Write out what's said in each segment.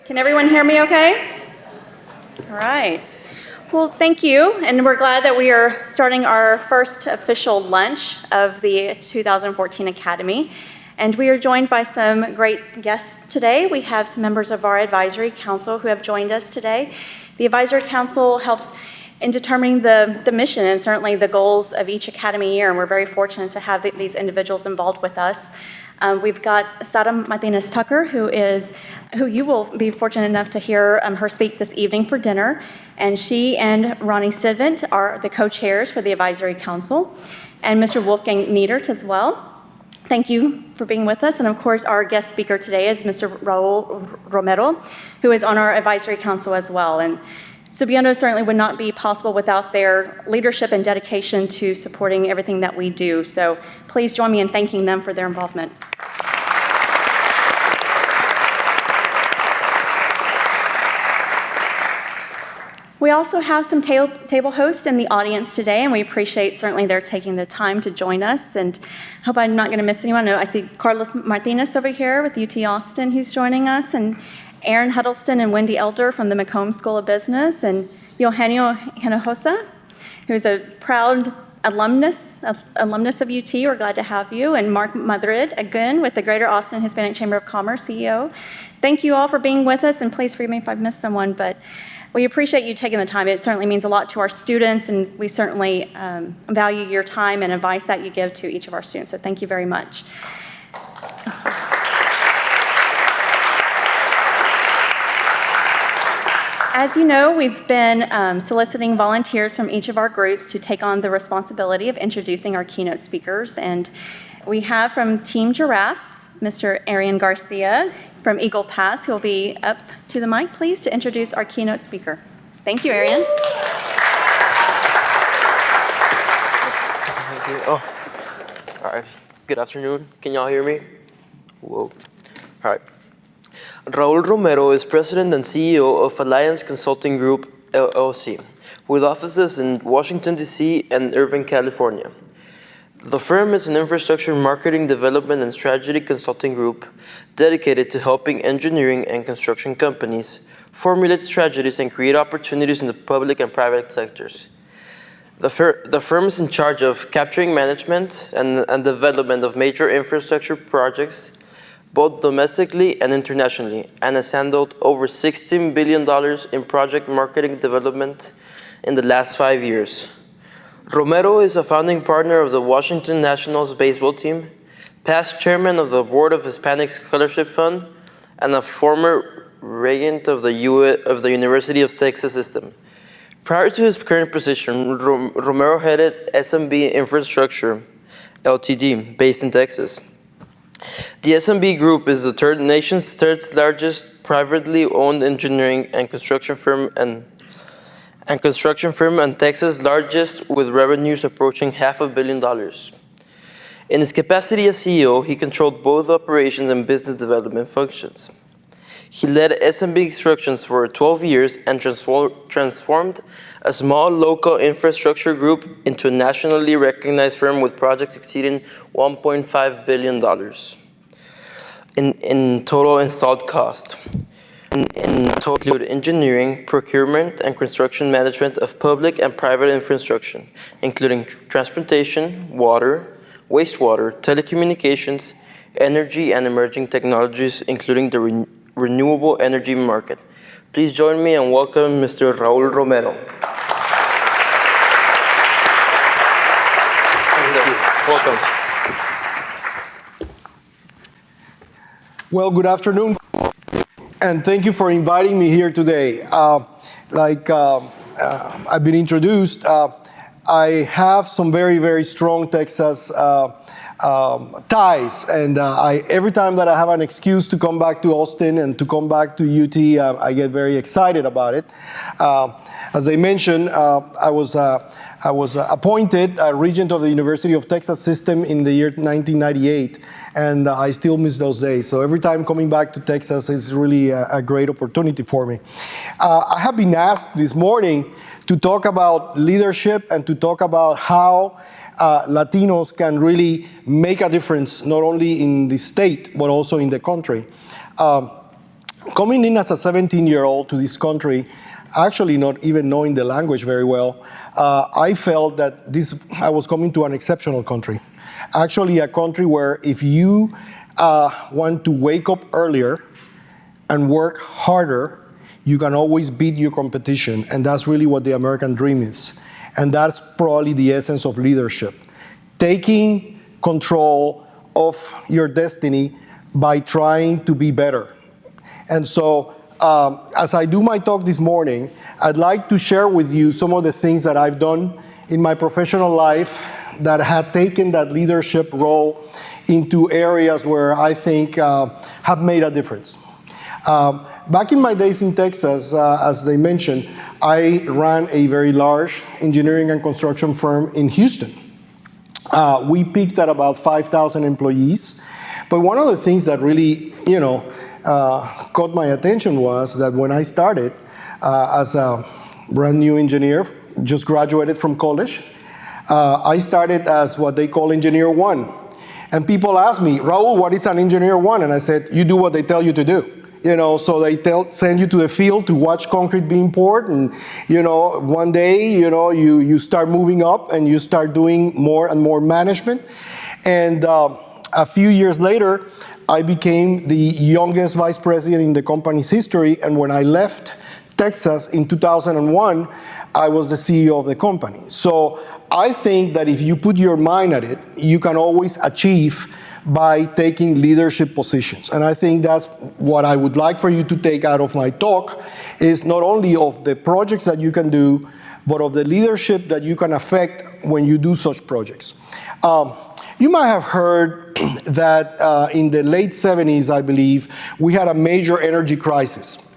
Can everyone hear me okay? All right. Well, thank you, and we're glad that we are starting our first official lunch of the 2014 Academy. And we are joined by some great guests today. We have some members of our Advisory Council who have joined us today. The Advisory Council helps in determining the mission and certainly the goals of each Academy year, and we're very fortunate to have these individuals involved with us. We've got Sara Martinez-Tucker, who you will be fortunate enough to hear her speak this evening for dinner. And she and Ronnie Sidvent are the co-chairs for the Advisory Council, and Mr. Wolfgang Niedert as well. Thank you for being with us. And of course, our guest speaker today is Mr. Raul Romero, who is on our Advisory Council as well. And Subiendo certainly would not be possible without their leadership and dedication to supporting everything that we do. So please join me in thanking them for their involvement. We also have some table hosts in the audience today, and we appreciate certainly they're taking the time to join us. And I hope I'm not going to miss anyone. I see Carlos Martinez over here with UT Austin who's joining us, and Aaron Huddleston and Wendy Elder from the Macomb School of Business, and Eugenio Hinojosa, who's a proud alumnus of UT. We're glad to have you. And Mark Madrid, again, with the Greater Austin Hispanic Chamber of Commerce, CEO. Thank you all for being with us, and please forgive me if I've missed someone, but we appreciate you taking the time. It certainly means a lot to our students, and we certainly value your time and advice that you give to each of our students. So thank you very much. As you know, we've been soliciting volunteers from each of our groups to take on the responsibility of introducing our keynote speakers. And we have from Team Giraffes, Mr. Arian Garcia from Eagle Pass, who will be up to the mic, please, to introduce our keynote speaker. Thank you, Arian. Thank you. Oh, all right. Good afternoon. Can y'all hear me? Whoa. All right. Raul Romero is president and CEO of Alliance Consulting Group, LLC, with offices in Washington, D.C. and Irvine, California. The firm is an infrastructure marketing, development, and strategy consulting group dedicated to helping engineering and construction companies formulate strategies and create opportunities in the public and private sectors. The firm is in charge of capturing management and development of major infrastructure projects, both domestically and internationally, and has handled over $16 billion in project marketing development in the last 5 years. Romero is a founding partner of the Washington Nationals baseball team, past chairman of the board of Hispanic Scholarship Fund, and a former regent of the University of Texas system. Prior to his current position, Romero headed SMB Infrastructure, Ltd., based in Texas. The SMB Group is the nation's third largest privately owned engineering and construction firm and Texas' largest, with revenues approaching $500 million. In his capacity as CEO, he controlled both operations and business development functions. He led SMB Constructions for 12 years and transformed a small local infrastructure group into a nationally recognized firm with projects exceeding $1.5 billion in total installed cost. In total include engineering, procurement, and construction management of public and private infrastructure, including transportation, water, wastewater, telecommunications, energy, and emerging technologies, including the renewable energy market. Please join me and welcome Mr. Raul Romero. Welcome. Well, good afternoon, and thank you for inviting me here today. I've been introduced, I have some very, very strong Texas ties, and every time that I have an excuse to come back to Austin and to come back to UT, I get very excited about it. As I mentioned, I was appointed regent of the University of Texas system in the year 1998, and I still miss those days. So every time coming back to Texas is really a great opportunity for me. I have been asked this morning to talk about leadership and to talk about how Latinos can really make a difference, not only in the state, but also in the country. coming in as a 17-year-old to this country, actually not even knowing the language very well, I felt that I was coming to an exceptional country. Actually, a country where if you want to wake up earlier and work harder, you can always beat your competition, and that's really what the American dream is. And that's probably the essence of leadership. Taking control of your destiny by trying to be better. And so, as I do my talk this morning, I'd like to share with you some of the things that I've done in my professional life that had taken that leadership role into areas where I think have made a difference. Back in my days in Texas, as they mentioned, I ran a very large engineering and construction firm in Houston. We peaked at about 5,000 employees. But one of the things that really, caught my attention was that when I started as a brand new engineer, just graduated from college, I started as what they call Engineer 1. And people ask me, Raul, what is an Engineer 1? And I said, you do what they tell you to do. So they send you to the field to watch concrete being poured, and one day you start moving up and you start doing more and more management. And a few years later, I became the youngest vice president in the company's history, and when I left Texas in 2001, I was the CEO of the company. So I think that if you put your mind at it, you can always achieve by taking leadership positions. And I think that's what I would like for you to take out of my talk, is not only of the projects that you can do, but of the leadership that you can affect when you do such projects. You might have heard that in the late 70s, I believe, we had a major energy crisis.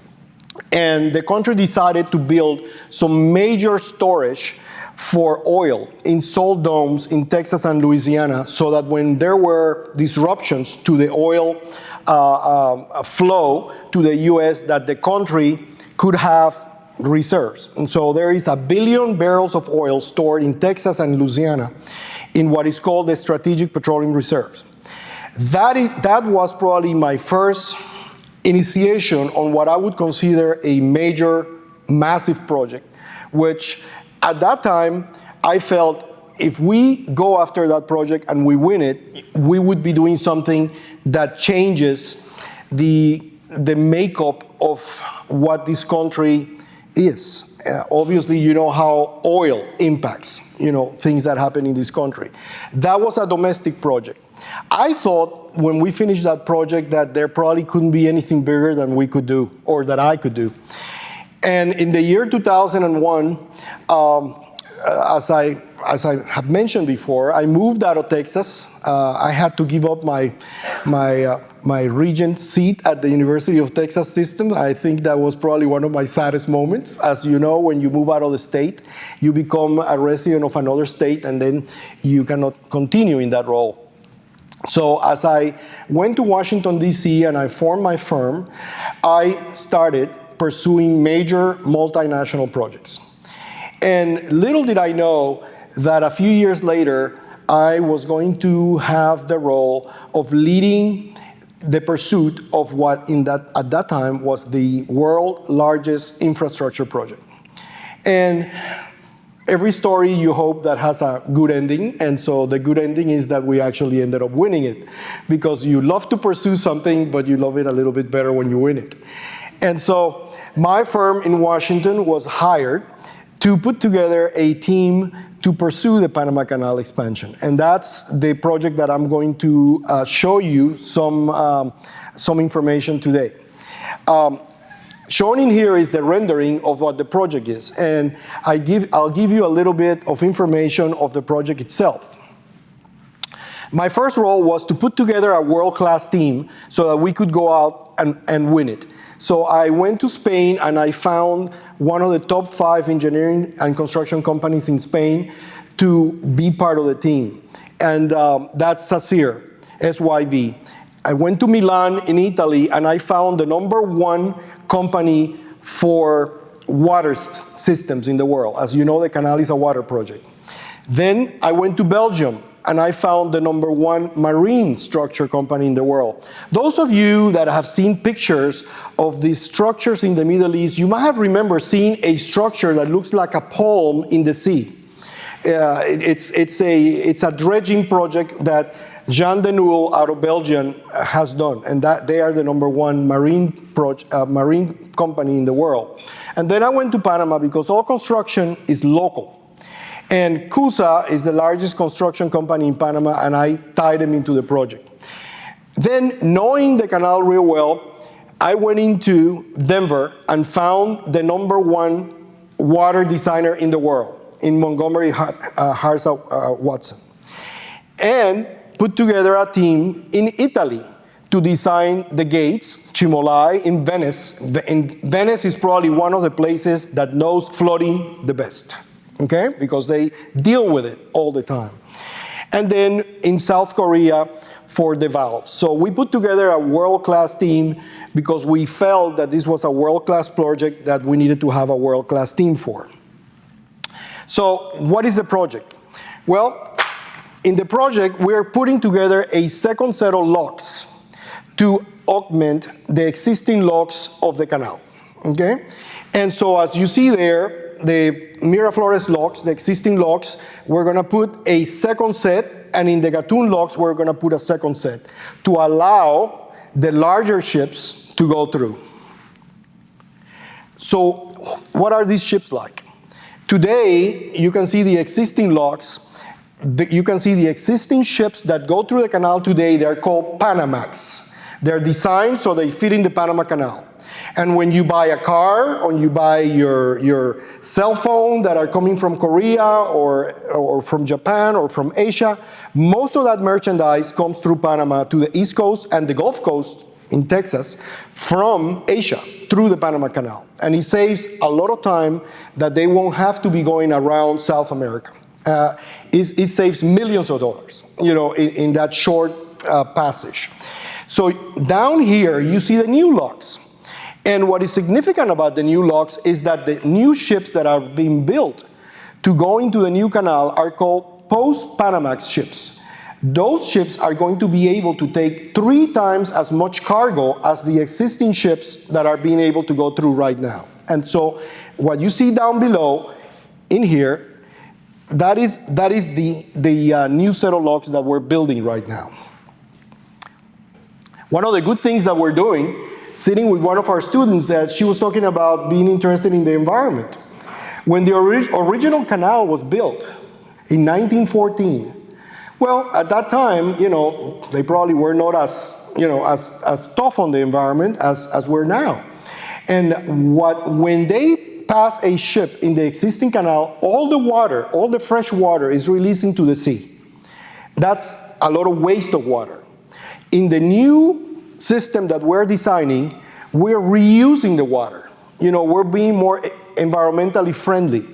And the country decided to build some major storage for oil in salt domes in Texas and Louisiana, so that when there were disruptions to the oil flow to the US, that the country could have reserves. And so there is 1 billion barrels of oil stored in Texas and Louisiana in what is called the Strategic Petroleum Reserves. That was probably my first initiation on what I would consider a major, massive project, which at that time, I felt if we go after that project and we win it, we would be doing something that changes the makeup of what this country is. Obviously, you know how oil impacts, things that happen in this country. That was a domestic project. I thought when we finished that project that there probably couldn't be anything bigger than we could do, or that I could do. And in the year 2001, as I have mentioned before, I moved out of Texas. I had to give up my regent seat at the University of Texas system. I think that was probably one of my saddest moments. As you know, when you move out of the state, you become a resident of another state, and then you cannot continue in that role. So as I went to Washington, D.C., and I formed my firm, I started pursuing major multinational projects. And little did I know that a few years later, I was going to have the role of leading the pursuit of what at that time was the world's largest infrastructure project. And every story you hope that has a good ending, and so the good ending is that we actually ended up winning it, because you love to pursue something, but you love it a little bit better when you win it. And so my firm in Washington was hired to put together a team to pursue the Panama Canal expansion. And that's the project that I'm going to show you some information today. Shown in here is the rendering of what the project is. And I'll give you a little bit of information of the project itself. My first role was to put together a world-class team so that we could go out and win it. So I went to Spain and I found one of the top 5 engineering and construction companies in Spain to be part of the team. And that's SACIR, SYB. I went to Milan in Italy and I found the #1 company for water systems in the world. As you know, the canal is a water project. Then I went to Belgium and I found the #1 marine structure company in the world. Those of you that have seen pictures of these structures in the Middle East, you might have remembered seeing a structure that looks like a palm in the sea. It's a dredging project that Jean de Nul out of Belgium has done, and that they are the #1 marine company in the world. And then I went to Panama because all construction is local. And CUSA is the largest construction company in Panama, and I tied them into the project. Then, knowing the canal real well, I went into Denver and found the #1 water designer in the world, in Montgomery Harsa Watson, and put together a team in Italy to design the gates, Cimolai in Venice. Venice is probably one of the places that knows flooding the best, okay? Because they deal with it all the time. And then in South Korea for the valves. So we put together a world-class team because we felt that this was a world-class project that we needed to have a world-class team for. So what is the project? Well, in the project, we're putting together a second set of locks to augment the existing locks of the canal, okay? And so as you see there, the Miraflores locks, the existing locks, we're gonna put a second set, and in the Gatun locks, we're gonna put a second set to allow the larger ships to go through. So what are these ships like? Today, you can see the existing locks. You can see the existing ships that go through the canal today. They're called Panamax. They're designed so they fit in the Panama Canal. And when you buy a car, or you buy your cell phone that are coming from Korea or from Japan or from Asia, most of that merchandise comes through Panama to the East Coast and the Gulf Coast in Texas from Asia through the Panama Canal. And it saves a lot of time that they won't have to be going around South America. It saves millions of dollars, you know, in that short passage. So down here, you see the new locks. And what is significant about the new locks is that the new ships that are being built to go into the new canal are called post-Panamax ships. Those ships are going to be able to take 3 times as much cargo as the existing ships that are being able to go through right now. And so what you see down below in here, that is the new set of locks that we're building right now. One of the good things that we're doing, sitting with one of our students, that she was talking about being interested in the environment. When the original canal was built in 1914, well, at that time, you know, they probably were not as, you know, as tough on the environment as we're now. And when they pass a ship in the existing canal, all the water, all the fresh water is released into the sea. That's a lot of waste of water. In the new system that we're designing, we're reusing the water. You know, we're being more environmentally friendly.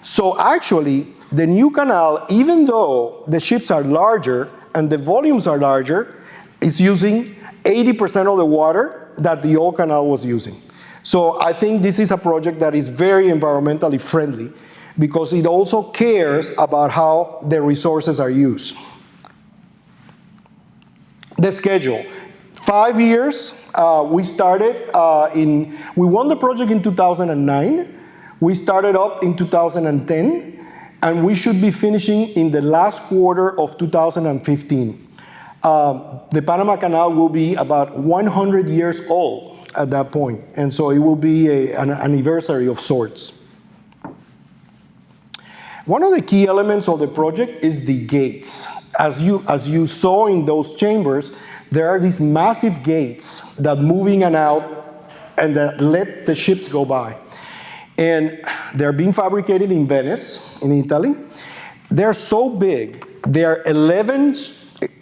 So actually, the new canal, even though the ships are larger and the volumes are larger, is using 80% of the water that the old canal was using. So I think this is a project that is very environmentally friendly because it also cares about how the resources are used. The schedule. 5 years, we started we won the project in 2009. We started up in 2010, and we should be finishing in the last quarter of 2015. The Panama Canal will be about 100 years old at that point, and so it will be an anniversary of sorts. One of the key elements of the project is the gates. As you saw in those chambers, there are these massive gates that move in and out and that let the ships go by. And they're being fabricated in Venice, in Italy. They're so big, they're 11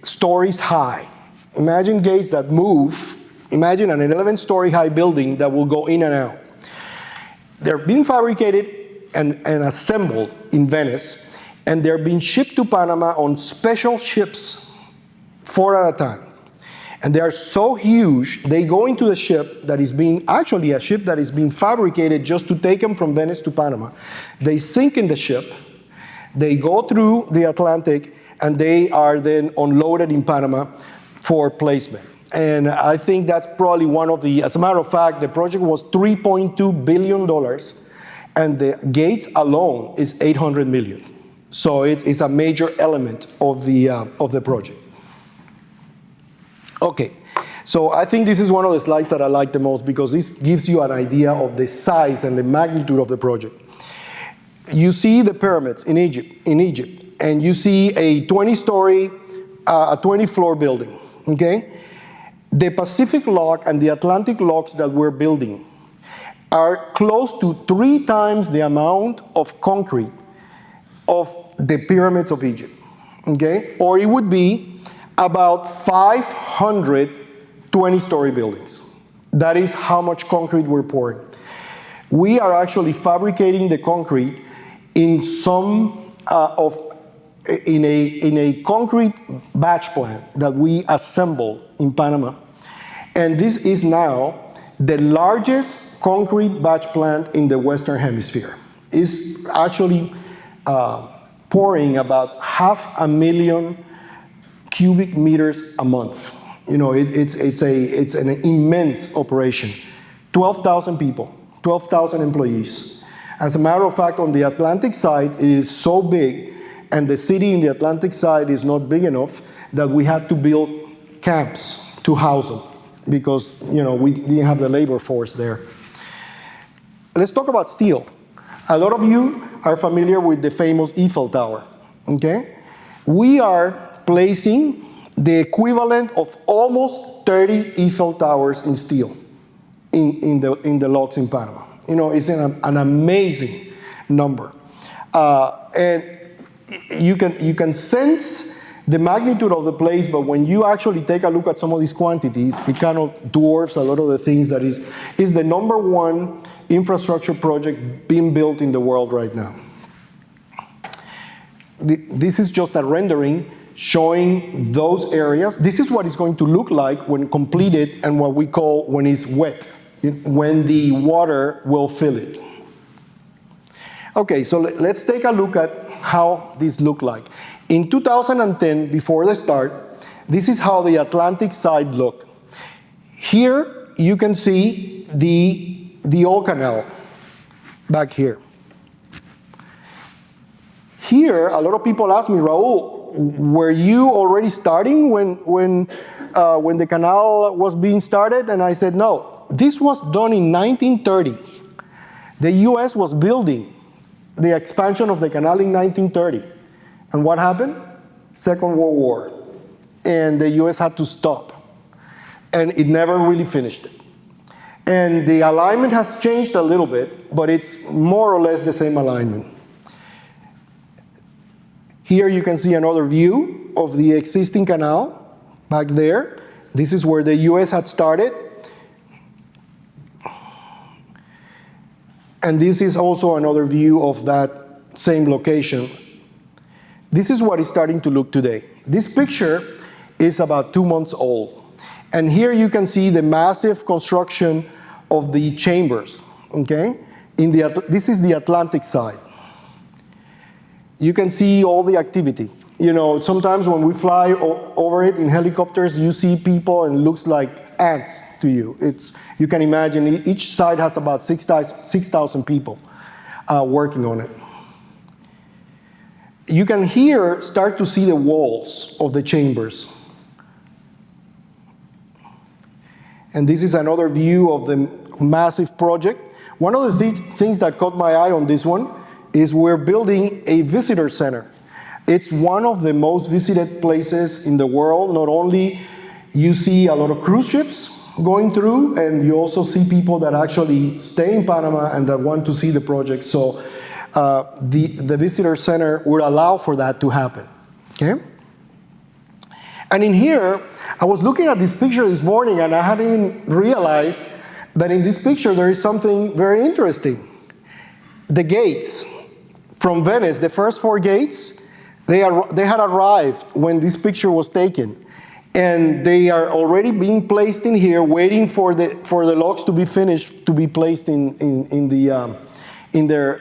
stories high. Imagine gates that move. Imagine an 11-story high building that will go in and out. They're being fabricated and assembled in Venice, and they're being shipped to Panama on special ships, 4 at a time. And they are so huge, they go into the ship that is actually a ship that is being fabricated just to take them from Venice to Panama. They sink in the ship, they go through the Atlantic, and they are then unloaded in Panama for placement. And I think that's probably one of the, as a matter of fact, the project was $3.2 billion, and the gates alone is $800 million. So it's a major element of the project. Okay, so I think this is one of the slides that I like the most because this gives you an idea of the size and the magnitude of the project. You see the pyramids in Egypt, and you see a 20-story, a 20-floor building, okay? The Pacific Lock and the Atlantic locks that we're building are close to 3 times the amount of concrete of the pyramids of Egypt, okay? Or it would be about 500 20-story buildings. That is how much concrete we're pouring. We are actually fabricating the concrete in in a concrete batch plant that we assemble in Panama. And this is now the largest concrete batch plant in the Western Hemisphere. It's actually pouring about 500,000 cubic meters a month. You know, it's an immense operation. 12,000 people, 12,000 employees. As a matter of fact, on the Atlantic side, it is so big, and the city in the Atlantic side is not big enough that we had to build camps to house them because, you know, we didn't have the labor force there. Let's talk about steel. A lot of you are familiar with the famous Eiffel Tower, okay? We are placing the equivalent of almost 30 Eiffel Towers in steel in the locks in Panama. You know, it's an amazing number. And you can sense the magnitude of the place, but when you actually take a look at some of these quantities, it kind of dwarfs a lot of the things that is the #1 infrastructure project being built in the world right now. This is just a rendering showing those areas. This is what it's going to look like when completed and what we call when it's wet, when the water will fill it. Okay, so let's take a look at how this looked like. In 2010, before the start, this is how the Atlantic side looked. Here, you can see the old canal back here. Here, a lot of people ask me, Raul, were you already starting when the canal was being started? And I said, no, this was done in 1930. The US was building the expansion of the canal in 1930. And what happened? Second World War. And the US had to stop. And it never really finished it. And the alignment has changed a little bit, but it's more or less the same alignment. Here you can see another view of the existing canal back there. This is where the US had started. And this is also another view of that same location. This is what is starting to look today. This picture is about 2 months old. And here you can see the massive construction of the chambers, okay? This is the Atlantic side. You can see all the activity. You know, sometimes when we fly over it in helicopters, you see people and it looks like ants to you. You can imagine each side has about 6,000 people working on it. You can here start to see the walls of the chambers. And this is another view of the massive project. One of the things that caught my eye on this one is we're building a visitor center. It's one of the most visited places in the world. Not only you see a lot of cruise ships going through, and you also see people that actually stay in Panama and that want to see the project. So the visitor center would allow for that to happen, okay? And in here, I was looking at this picture this morning and I hadn't even realized that in this picture there is something very interesting. The gates from Venice, the first 4 gates, they had arrived when this picture was taken. And they are already being placed in here, waiting for the locks to be finished, to be placed in their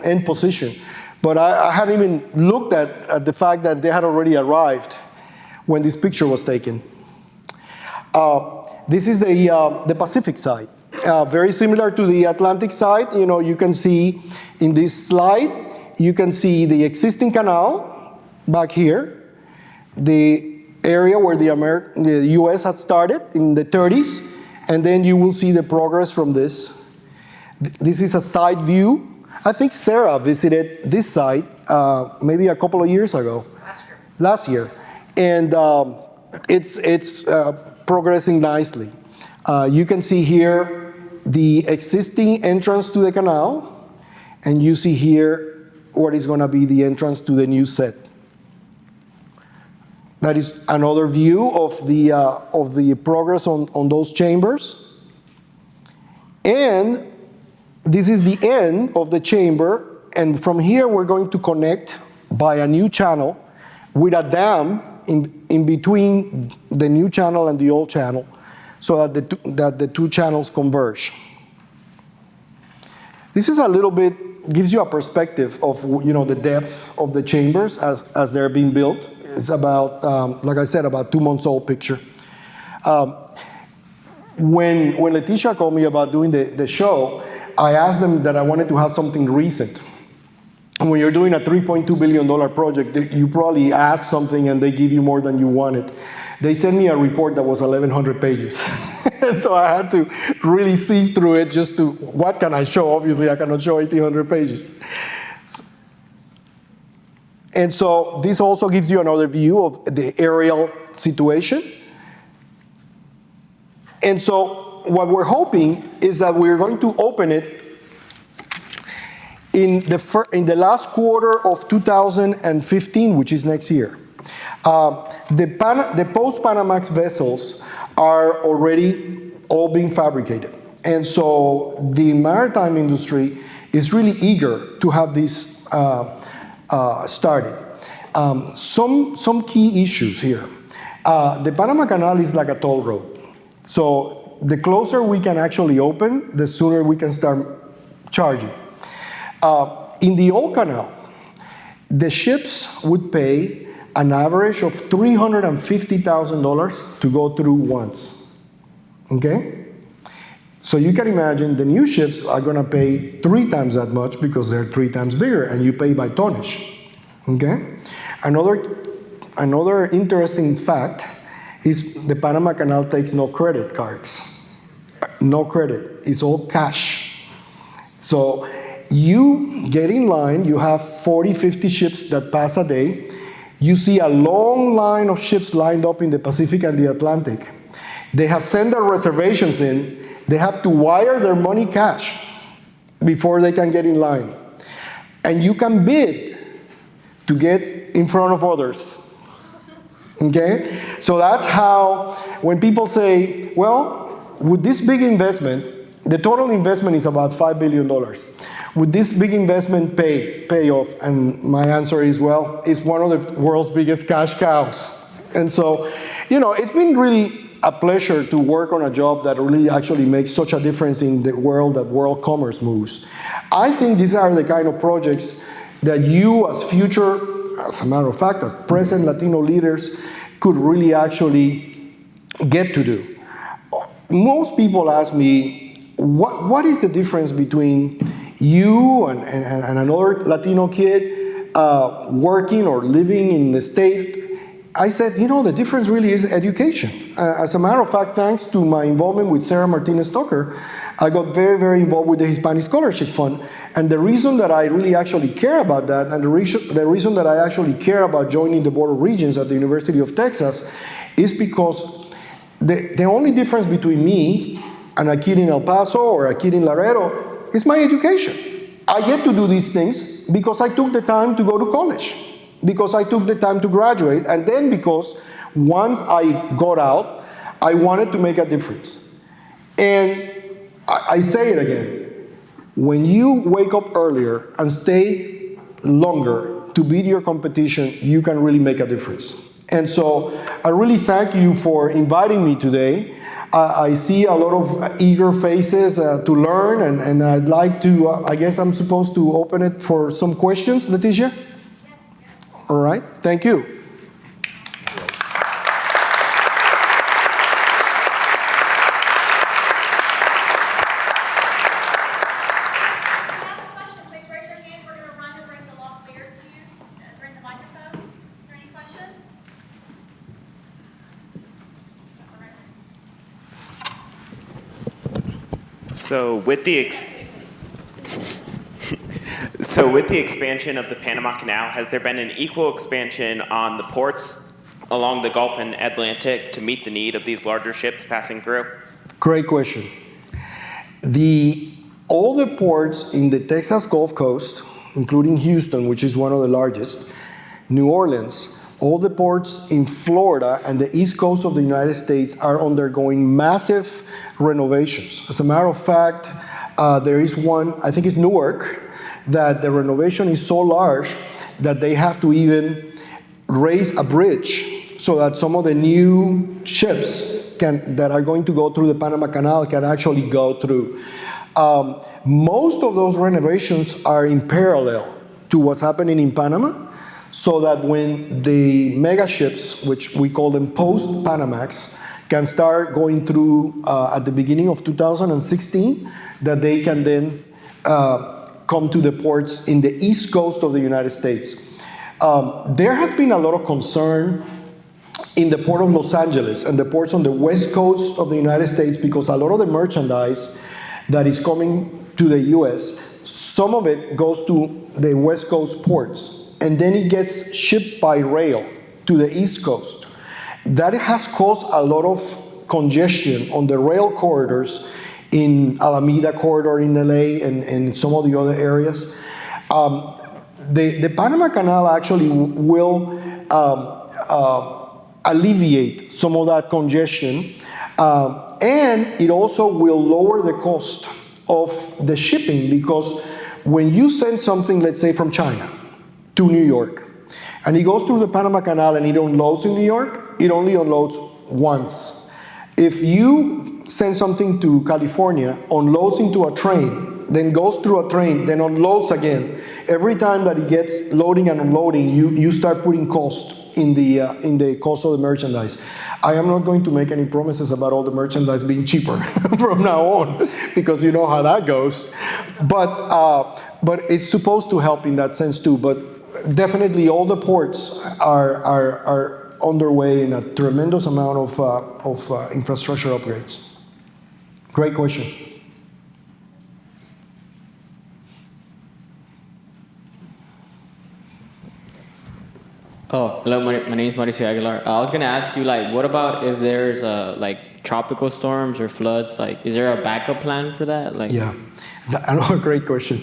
end position. But I hadn't even looked at the fact that they had already arrived when this picture was taken. This is the Pacific side. Very similar to the Atlantic side. You know, you can see in this slide, you can see the existing canal back here, the area where the US had started in the 30s, and then you will see the progress from this. This is a side view. I think Sarah visited this site maybe a couple of years ago. Last year. And it's progressing nicely. You can see here the existing entrance to the canal, and you see here what is going to be the entrance to the new set. That is another view of the progress on those chambers. And this is the end of the chamber, and from here we're going to connect by a new channel with a dam in between the new channel and the old channel, so that the two channels converge. This is a little bit, gives you a perspective of, you know, the depth of the chambers as they're being built. It's about, like I said, about 2 months old picture. When Leticia called me about doing the show, I asked them that I wanted to have something recent. And when you're doing a $3.2 billion project, you probably ask something and they give you more than you wanted. They sent me a report that was 1,100 pages. And so I had to really sift through it just to, what can I show? Obviously, I cannot show 1,800 pages. And so this also gives you another view of the aerial situation. And so what we're hoping is that we're going to open it in the last quarter of 2015, which is next year. The post-Panamax vessels are already all being fabricated. And so the maritime industry is really eager to have this started. Some key issues here. The Panama Canal is like a toll road. So the closer we can actually open, the sooner we can start charging. In the old canal, the ships would pay an average of $350,000 to go through once. Okay? So you can imagine the new ships are going to pay 3 times that much because they're 3 times bigger, and you pay by tonnage. Okay? Another interesting fact is the Panama Canal takes no credit cards. No credit. It's all cash. So you get in line, you have 40, 50 ships that pass a day. You see a long line of ships lined up in the Pacific and the Atlantic. They have sent their reservations in. They have to wire their money cash before they can get in line. And you can bid to get in front of others. Okay? So that's how, when people say, well, with this big investment, the total investment is about $5 billion. Would this big investment pay off? And my answer is, well, it's one of the world's biggest cash cows. And so, you know, it's been really a pleasure to work on a job that really actually makes such a difference in the world that world commerce moves. I think these are the kind of projects that you as a matter of fact, as present Latino leaders could really actually get to do. Most people ask me, what is the difference between you and another Latino kid working or living in the state? I said, you know, the difference really is education. As a matter of fact, thanks to my involvement with Sarah Martinez-Tucker, I got very, very involved with the Hispanic Scholarship Fund. And the reason that I really actually care about that, and the reason that I actually care about joining the Board of Regents at the University of Texas, is because the only difference between me and a kid in El Paso or a kid in Laredo is my education. I get to do these things because I took the time to go to college, because I took the time to graduate, and then because once I got out, I wanted to make a difference. And I say it again. When you wake up earlier and stay longer to beat your competition, you can really make a difference. And so I really thank you for inviting me today. I see a lot of eager faces to learn, and I'd like to, I guess I'm supposed to open it for some questions, Leticia? All right, thank you. So with the expansion of the Panama Canal, has there been an equal expansion on the ports along the Gulf and Atlantic to meet the need of these larger ships passing through? Great question. All the ports in the Texas Gulf Coast, including Houston, which is one of the largest, New Orleans, all the ports in Florida and the East Coast of the United States are undergoing massive renovations. As a matter of fact, there is one, I think it's Newark, that the renovation is so large that they have to even raise a bridge so that some of the new ships that are going to go through the Panama Canal can actually go through. Most of those renovations are in parallel to what's happening in Panama, so that when the mega ships, which we call them post-Panamax, can start going through at the beginning of 2016, that they can then come to the ports in the East Coast of the United States. There has been a lot of concern in the port of Los Angeles and the ports on the West Coast of the United States, because a lot of the merchandise that is coming to the US, some of it goes to the West Coast ports, and then it gets shipped by rail to the East Coast. That has caused a lot of congestion on the rail corridors in Alameda Corridor in LA and some of the other areas. The Panama Canal actually will alleviate some of that congestion, and it also will lower the cost of the shipping, because when you send something, let's say from China to New York, and it goes through the Panama Canal and it unloads in New York, it only unloads once. If you send something to California, unloads into a train, then goes through a train, then unloads again, every time that it gets loading and unloading, you start putting cost in the cost of the merchandise. I am not going to make any promises about all the merchandise being cheaper from now on, because you know how that goes. But it's supposed to help in that sense too. But definitely all the ports are underway in a tremendous amount of infrastructure upgrades. Great question. Oh, hello, my name is Mauricio Aguilar. I was going to ask you, like, what about if there's, tropical storms or floods? Like, is there a backup plan for that? Like, yeah, another great question.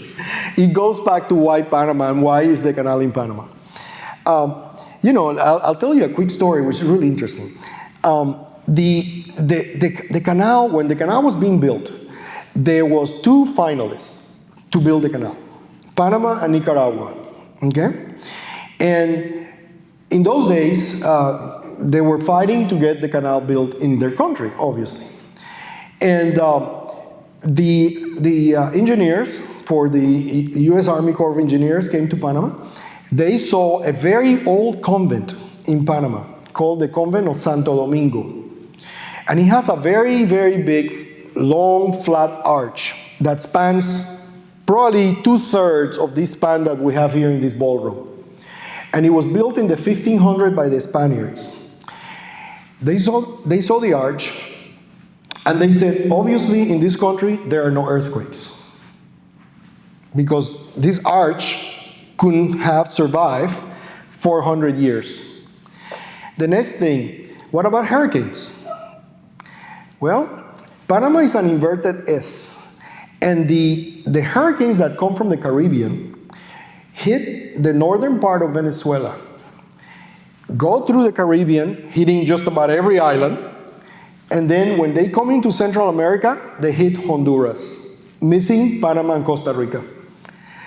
It goes back to why Panama and why is the canal in Panama. I'll tell you a quick story, which is really interesting. The canal, when the canal was being built, there was two finalists to build the canal, Panama and Nicaragua, okay? And in those days, they were fighting to get the canal built in their country, obviously. And the engineers for the U.S. Army Corps of Engineers came to Panama. They saw a very old convent in Panama called the Convent of Santo Domingo. And it has a very, very big, long, flat arch that spans probably 2/3 of this span that we have here in this ballroom. And it was built in the 1500s by the Spaniards. They saw the arch, and they said, obviously, in this country, there are no earthquakes, because this arch couldn't have survived 400 years. The next thing, what about hurricanes? Well, Panama is an inverted S, and the hurricanes that come from the Caribbean hit the northern part of Venezuela, go through the Caribbean, hitting just about every island, and then when they come into Central America, they hit Honduras, missing Panama and Costa Rica.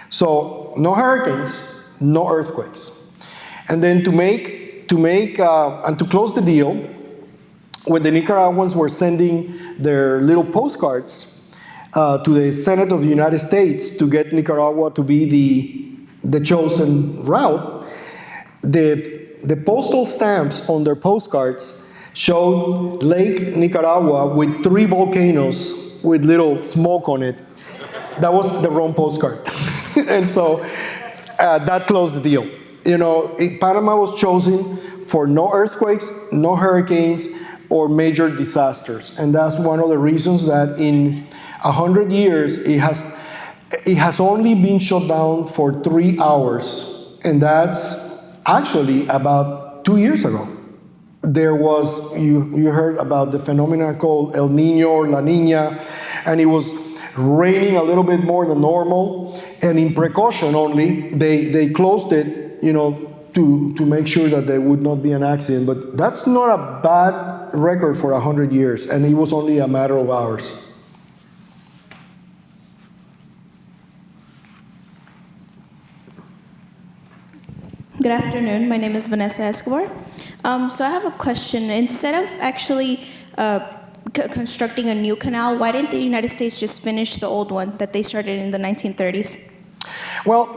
So no hurricanes, no earthquakes. And then to close the deal, when the Nicaraguans were sending their little postcards to the Senate of the United States to get Nicaragua to be the chosen route, the postal stamps on their postcards showed Lake Nicaragua with 3 volcanoes with little smoke on it. That was the wrong postcard. And so that closed the deal. You know, Panama was chosen for no earthquakes, no hurricanes, or major disasters. And that's one of the reasons that in 100 years, it has only been shut down for 3 hours. And that's actually about 2 years ago. There was, you heard about the phenomenon called El Niño or La Niña, and it was raining a little bit more than normal, and in precaution only, they closed it, you know, to make sure that there would not be an accident. But that's not a bad record for 100 years, and it was only a matter of hours. Good afternoon. My name is Vanessa Escobar. So I have a question. Instead of actually constructing a new canal, why didn't the United States just finish the old one that they started in the 1930s? Well,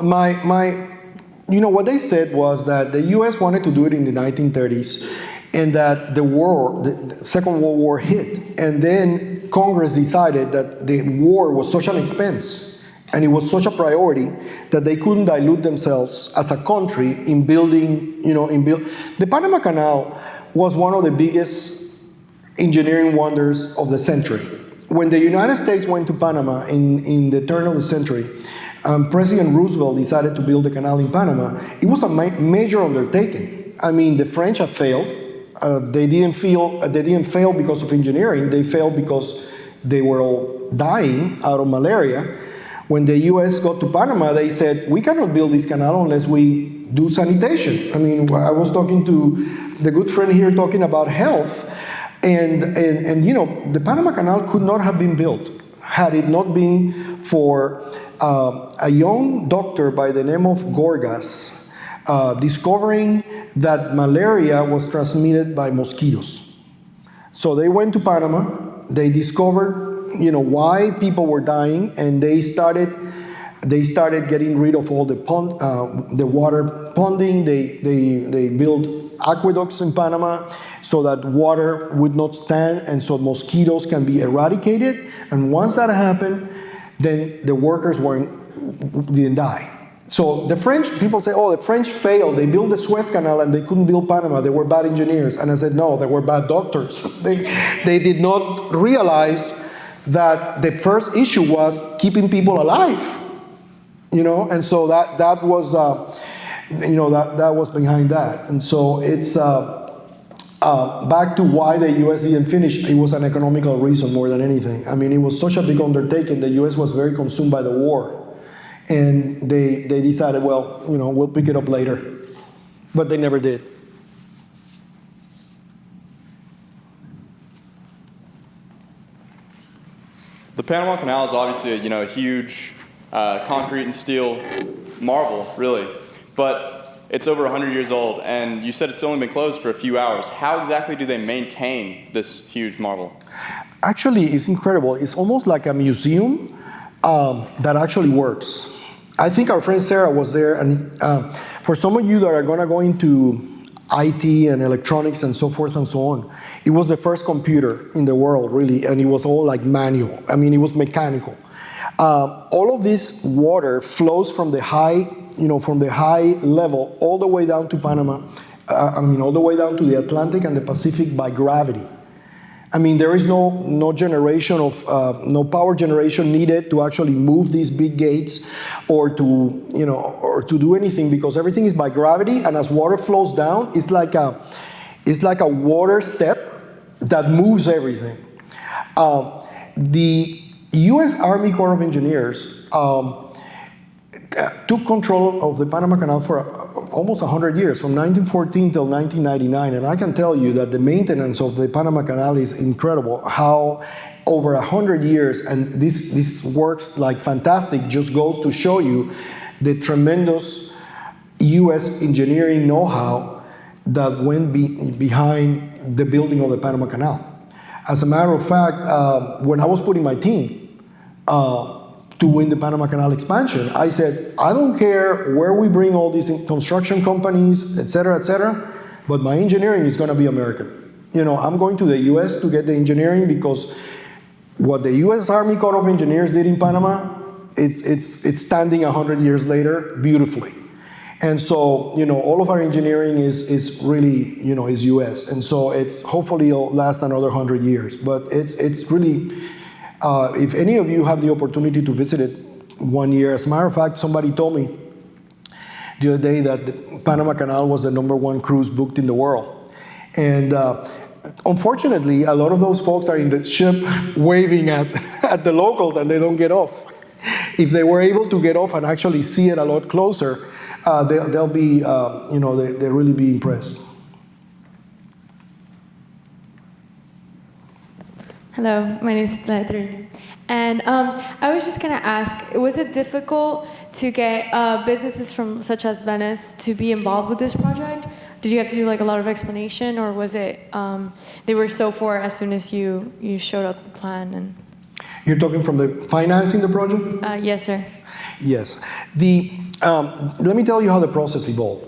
you know, what they said was that the U.S. wanted to do it in the 1930s, and that the Second World War hit, and then Congress decided that the war was such an expense, and it was such a priority that they couldn't dilute themselves as a country in building, you know, the Panama Canal was one of the biggest engineering wonders of the century. When the United States went to Panama in the turn of the century, President Roosevelt decided to build the canal in Panama. It was a major undertaking. I mean, the French had failed. They didn't fail because of engineering. They failed because they were all dying out of malaria. When the U.S. got to Panama, they said, we cannot build this canal unless we do sanitation. I mean, I was talking to the good friend here talking about health, and you know, the Panama Canal could not have been built had it not been for a young doctor by the name of Gorgas discovering that malaria was transmitted by mosquitoes. So they went to Panama, they discovered, you know, why people were dying, and they started getting rid of all the water ponding. They built aqueducts in Panama so that water would not stand, and so mosquitoes can be eradicated. And once that happened, then the workers didn't die. So the French, people say, oh, the French failed. They built the Suez Canal and they couldn't build Panama. They were bad engineers. And I said, no, they were bad doctors. They did not realize that the first issue was keeping people alive, you know, and so that was, you know, that was behind that. And so it's back to why the U.S. didn't finish. It was an economical reason more than anything. I mean, it was such a big undertaking. The U.S. was very consumed by the war, and they decided, well, you know, we'll pick it up later, but they never did. The Panama Canal is obviously a huge concrete and steel marvel, really, but it's over 100 years old, and you said it's only been closed for a few hours. How exactly do they maintain this huge marvel? Actually, it's incredible. It's almost like a museum that actually works. I think our friend Sarah was there, and for some of you that are going to go into IT and electronics and so forth and so on, it was the first computer in the world, really, and it was all like manual. I mean, it was mechanical. All of this water flows from the high, from the high level all the way down to Panama. All the way down to the Atlantic and the Pacific by gravity. I mean, there is no generation of no power generation needed to actually move these big gates, or to do anything, because everything is by gravity. And as water flows down, it's like a water step that moves everything. The U.S. Army Corps of Engineers took control of the Panama Canal for almost 100 years, from 1914 till 1999, and I can tell you that the maintenance of the Panama Canal is incredible. How over 100 years, and this works like fantastic, just goes to show you the tremendous U.S. engineering know-how that went behind the building of the Panama Canal. As a matter of fact, when I was putting my team to win the Panama Canal expansion, I said, I don't care where we bring all these construction companies, et cetera, but my engineering is going to be American. You know, I'm going to the US to get the engineering because what the US Army Corps of Engineers did in Panama, it's standing 100 years later beautifully. And so, you know, all of our engineering is really, you know, is US. And so it's hopefully it'll last another 100 years. But it's really, if any of you have the opportunity to visit it one year, as a matter of fact, somebody told me the other day that the Panama Canal was the #1 cruise booked in the world. And unfortunately, a lot of those folks are in the ship waving at the locals and they don't get off. If they were able to get off and actually see it a lot closer, they'll be, you know, they'll really be impressed. Hello, my name is Letri. And I was just going to ask, was it difficult to get businesses from such as Venice to be involved with this project? Did you have to do like a lot of explanation, or was it they were so for as soon as you showed up the plan? And You're talking from the financing the project? yes, sir. Yes. Let me tell you how the process evolved.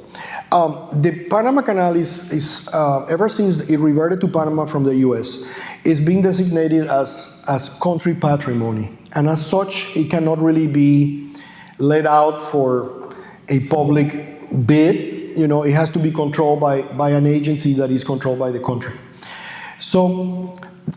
The Panama Canal is ever since it reverted to Panama from the US, is being designated as country patrimony. And as such, it cannot really be let out for a public bid. You know, it has to be controlled by an agency that is controlled by the country. So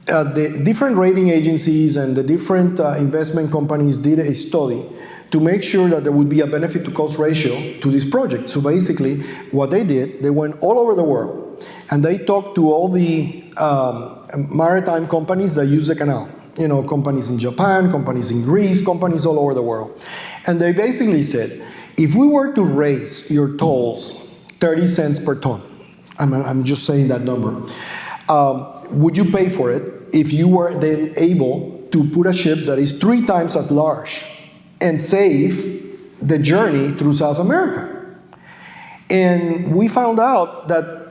the different rating agencies and the different investment companies did a study to make sure that there would be a benefit to cost ratio to this project. So basically, what they did, they went all over the world and they talked to all the maritime companies that use the canal. You know, companies in Japan, companies in Greece, companies all over the world. And they basically said, if we were to raise your tolls 30 cents per ton, I'm just saying that number, would you pay for it if you were then able to put a ship that is 3 times as large and save the journey through South America? And we found out that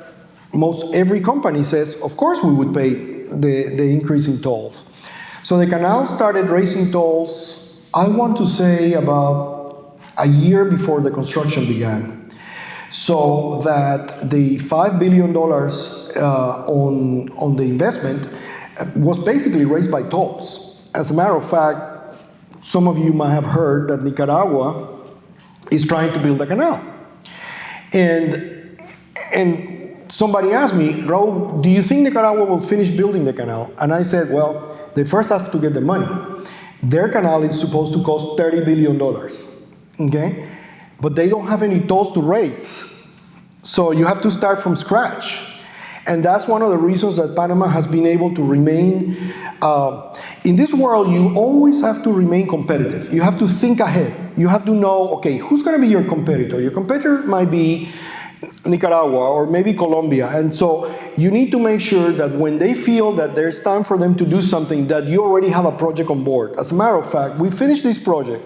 most every company says, of course we would pay the increase in tolls. So the canal started raising tolls, I want to say about a year before the construction began. So that the $5 billion on the investment was basically raised by tolls. As a matter of fact, some of you might have heard that Nicaragua is trying to build a canal. And somebody asked me, Raul, do you think Nicaragua will finish building the canal? And I said, well, they first have to get the money. Their canal is supposed to cost $30 billion, okay? But they don't have any tolls to raise. So you have to start from scratch. And that's one of the reasons that Panama has been able to remain, in this world, you always have to remain competitive. You have to think ahead. You have to know, okay, who's gonna be your competitor? Your competitor might be Nicaragua or maybe Colombia. And so you need to make sure that when they feel that there's time for them to do something, that you already have a project on board. As a matter of fact, we finished this project,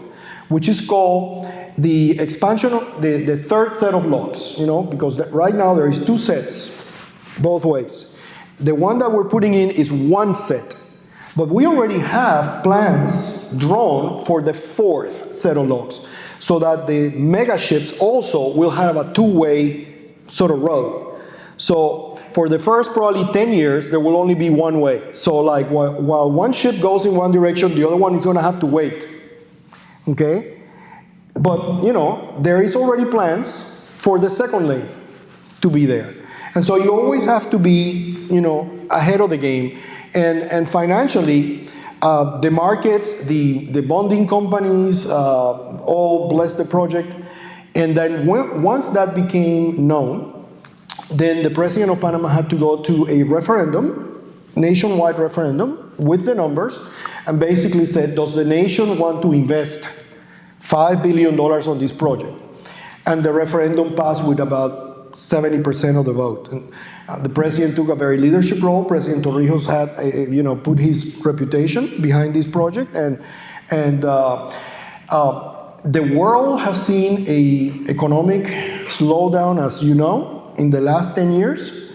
which is called the expansion of the third set of locks, you know, because right now there is 2 sets, both ways. The one that we're putting in is 1 set, but we already have plans drawn for the 4th set of locks, so that the mega ships also will have a 2-way sort of road. So for the first probably 10 years, there will only be 1 way. So like while one ship goes in one direction, the other one is gonna have to wait, okay? But, you know, there is already plans for the 2nd lane to be there. And so you always have to be, you know, ahead of the game. And financially, the markets, the bonding companies, all blessed the project. And then once that became known, then the president of Panama had to go to a referendum, nationwide referendum, with the numbers, and basically said, does the nation want to invest $5 billion on this project? And the referendum passed with about 70% of the vote. And the president took a very leadership role. President Torrijos had, you know, put his reputation behind this project, and the world has seen a economic slowdown, as you know, in the last 10 years,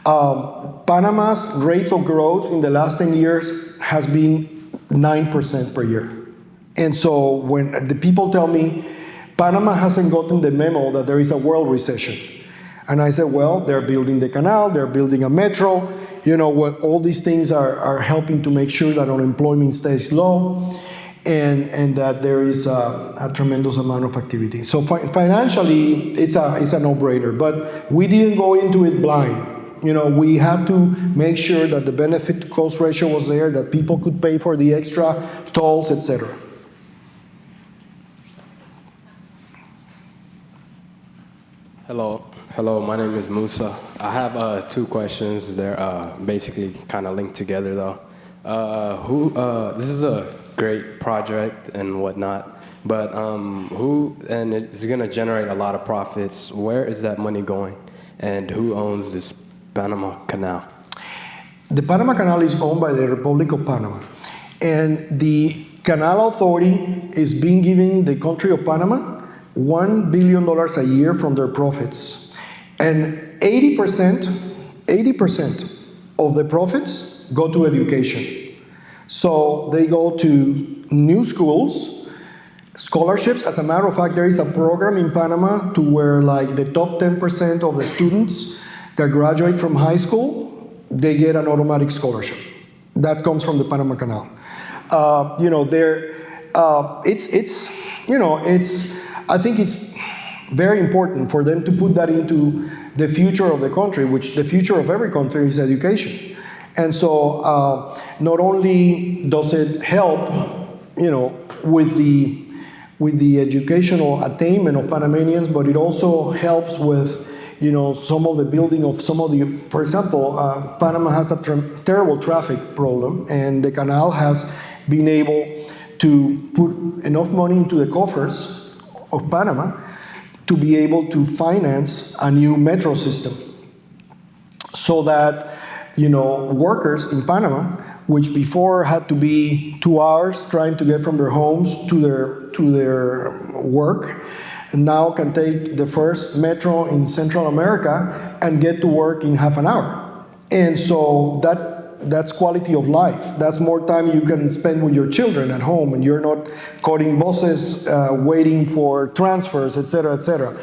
Panama's rate of growth in the last 10 years has been 9% per year. And so when the people tell me, Panama hasn't gotten the memo that there is a world recession. And I said, well, they're building the canal, they're building a metro, all these things are helping to make sure that unemployment stays low and that there is a tremendous amount of activity. So financially, it's a no-brainer, but we didn't go into it blind. We had to make sure that the benefit to cost ratio was there, that people could pay for the extra tolls, etc. Hello, my name is Musa. I have 2 questions. They're basically kind of linked together though. This is a great project and whatnot, but and it's gonna generate a lot of profits. Where is that money going? And who owns this Panama Canal? The Panama Canal is owned by the Republic of Panama. And the Canal Authority is being given the country of Panama $1 billion a year from their profits. And 80% of the profits go to education. So they go to new schools, scholarships. As a matter of fact, there is a program in Panama to where like the top 10% of the students that graduate from high school, they get an automatic scholarship. That comes from the Panama Canal. I think it's very important for them to put that into the future of the country, which the future of every country is education. And so not only does it help, with the educational attainment of Panamanians, but it also helps with some of the building of for example, Panama has a terrible traffic problem, and the canal has been able to put enough money into the coffers of Panama to be able to finance a new metro system so that, workers in Panama, which before had to be 2 hours trying to get from their homes to their work, now can take the first metro in Central America and get to work in half an hour. And so that's quality of life. That's more time you can spend with your children at home, and you're not cutting buses, waiting for transfers, etc., etc.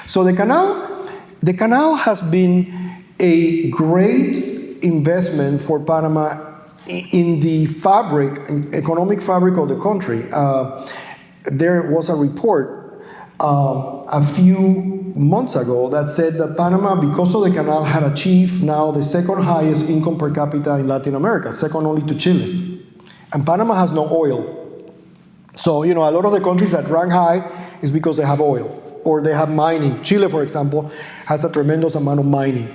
So the canal has been a great investment for Panama in the economic fabric of the country. There was a report a few months ago that said that Panama, because of the canal, had achieved now the second highest income per capita in Latin America, second only to Chile. And Panama has no oil. So, a lot of the countries that rank high is because they have oil or they have mining. Chile, for example, has a tremendous amount of mining.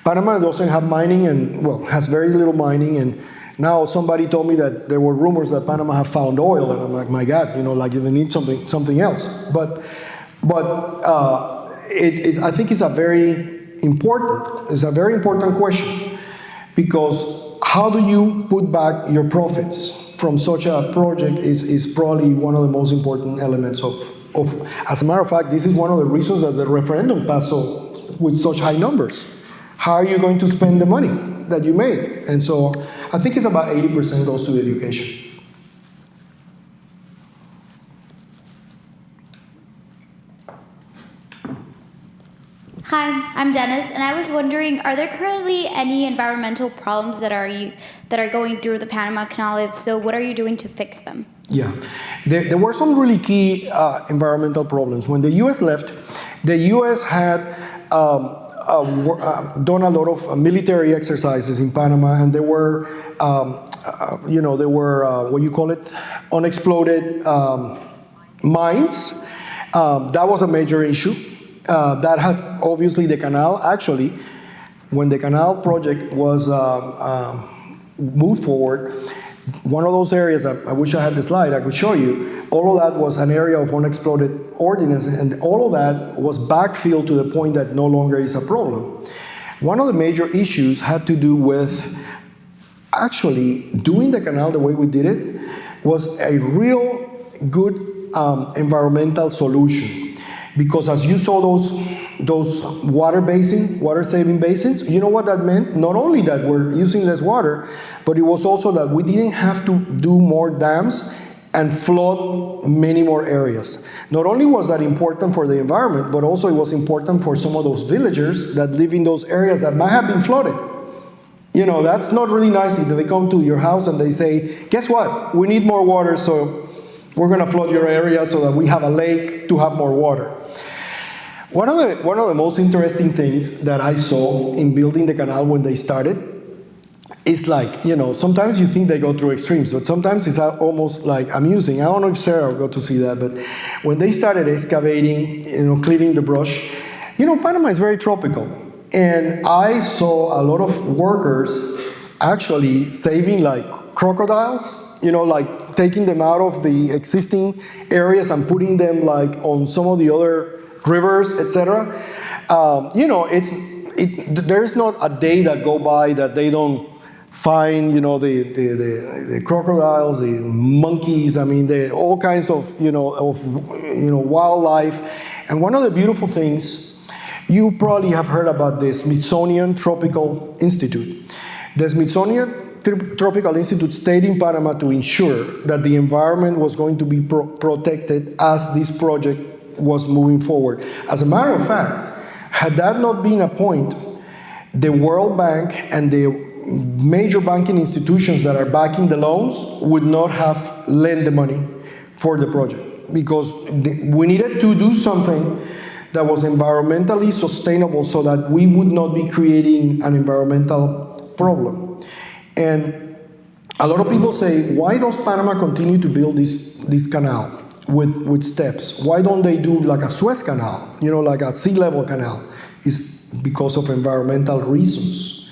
Panama doesn't have mining has very little mining, and now somebody told me that there were rumors that Panama have found oil, and I'm like, my God, like they need something else. But I think it's a very important question, because how do you put back your profits from such a project is probably one of the most important elements of. As a matter of fact, this is one of the reasons that the referendum passed with such high numbers. How are you going to spend the money that you make? And so I think it's about 80% goes to education. Hi, I'm Dennis, and I was wondering, are there currently any environmental problems that are going through the Panama Canal? If so, what are you doing to fix them? Yeah, there were some really key environmental problems. When the U.S. left, the U.S. had done a lot of military exercises in Panama, and there were, unexploded mines. That was a major issue. That had obviously the canal. Actually, when the canal project was moved forward, one of those areas, I wish I had the slide, I could show you, all of that was an area of unexploded ordnance, and all of that was backfilled to the point that no longer is a problem. One of the major issues had to do with actually doing the canal the way we did it was a real good environmental solution. Because as you saw those water saving basins. You know what that meant? Not only that we're using less water, but it was also that we didn't have to do more dams and flood many more areas. Not only was that important for the environment, but also it was important for some of those villagers that live in those areas that might have been flooded. You know, that's not really nice if they come to your house and they say, guess what? We need more water, so we're gonna flood your area so that we have a lake to have more water. One of the most interesting things that I saw in building the canal when they started is like, you know, sometimes you think they go through extremes, but sometimes it's almost like amusing. I don't know if Sarah got to see that, but when they started excavating, you know, cleaning the brush, you know, Panama is very tropical. And I saw a lot of workers actually saving like crocodiles, you know, like taking them out of the existing areas and putting them like on some of the other rivers, etc. You know, there's not a day that go by that they don't find, you know, the crocodiles, the monkeys. I mean, all kinds of, wildlife. And one of the beautiful things, you probably have heard about the Smithsonian Tropical Institute. The Smithsonian Tropical Institute stayed in Panama to ensure that the environment was going to be protected as this project was moving forward. As a matter of fact, had that not been a point, the World Bank and the major banking institutions that are backing the loans would not have lent the money for the project, because we needed to do something that was environmentally sustainable so that we would not be creating an environmental problem. And a lot of people say, why does Panama continue to build this canal with steps? Why don't they do like a Suez Canal, you know, like a sea level canal? It's because of environmental reasons.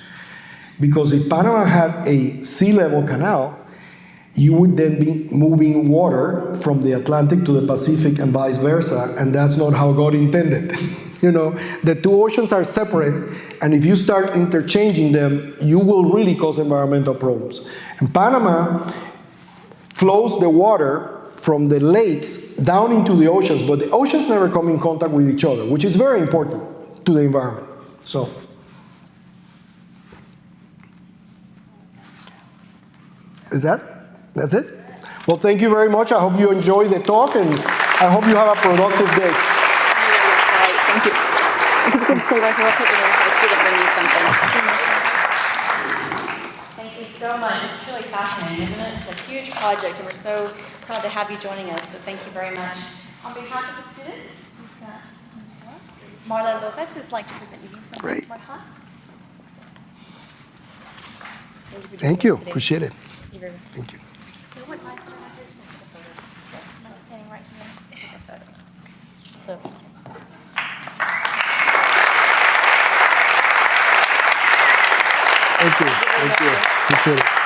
Because if Panama had a sea level canal, you would then be moving water from the Atlantic to the Pacific and vice versa, and that's not how God intended. You know, the two oceans are separate, and if you start interchanging them, you will really cause environmental problems. And Panama flows the water from the lakes down into the oceans, but the oceans never come in contact with each other, which is very important to the environment. So, that's it? Well, thank you very much. I hope you enjoy the talk, and I hope you have a productive day. All right, thank you. If you can stay right here, real quick, we're going to have a student bring you something. Thank you so much. It's really fascinating, isn't it? It's a huge project, and we're so proud to have you joining us, so thank you very much. On behalf of the students, we've got Marla Lopez who'd like to present you something Great. to our class. Thank you. Appreciate it. You're very welcome. Thank you. You wouldn't mind standing right here, just take a photo. I'm standing right here. Take a photo. So, Thank you. Appreciate it.